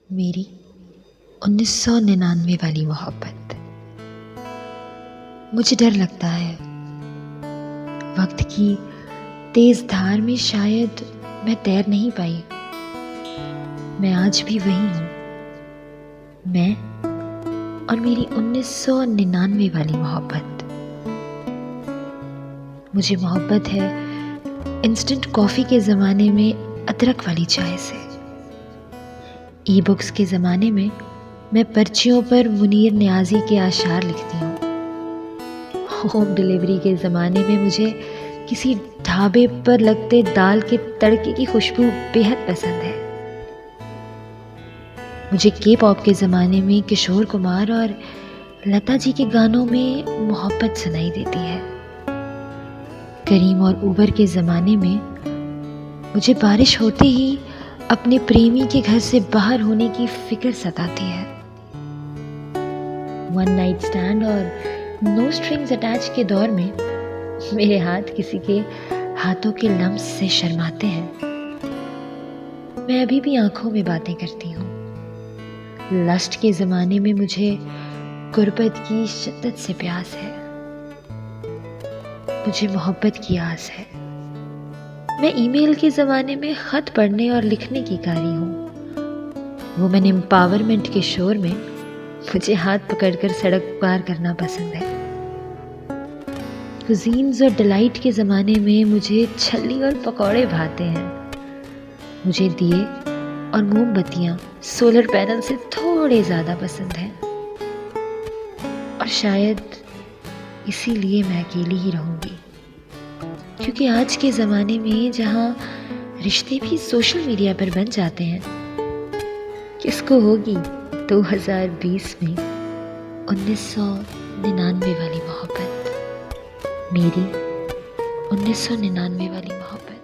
मेरी 1999 वाली मोहब्बत। मुझे डर लगता है वक्त की तेज धार में शायद मैं तैर नहीं पाई। मैं आज भी वही हूँ, मैं और मेरी 1999 वाली मोहब्बत। मुझे मोहब्बत है इंस्टेंट कॉफ़ी के ज़माने में अदरक वाली चाय से। ई बुक्स के ज़माने में मैं पर्चियों पर मुनीर न्याज़ी के आशार लिखती हूँ। होम डिलीवरी के ज़माने में मुझे किसी ढाबे पर लगते दाल के तड़के की खुशबू बेहद पसंद है। मुझे के पॉप के ज़माने में किशोर कुमार और लता जी के गानों में मोहब्बत सुनाई देती है। करीम और उबर के ज़माने में मुझे बारिश होते ही अपने प्रेमी के घर से बाहर होने की फिक्र सताती है। वन नाइट स्टैंड और नो स्ट्रिंग्स अटैच के दौर में मेरे हाथ किसी के हाथों के लम्स से शर्माते हैं। मैं अभी भी आंखों में बातें करती हूँ। लस्ट के ज़माने में मुझे गुर्बत की शिद्दत से प्यास है। मुझे मोहब्बत की आस है। मैं ईमेल के ज़माने में ख़त पढ़ने और लिखने की कारी हूँ। वुमेन एम्पावरमेंट के शोर में मुझे हाथ पकड़कर सड़क पार करना पसंद है। कुजीन्स और डिलाइट के ज़माने में मुझे छल्ली और पकौड़े भाते हैं। मुझे दिए और मोमबत्तियाँ सोलर पैनल से थोड़े ज़्यादा पसंद हैं। और शायद इसीलिए मैं अकेली ही रहूँगी, क्योंकि आज के ज़माने में जहाँ रिश्ते भी सोशल मीडिया पर बन जाते हैं, किसको होगी 2020 में 1999 वाली मोहब्बत, मेरी 1999 वाली मोहब्बत।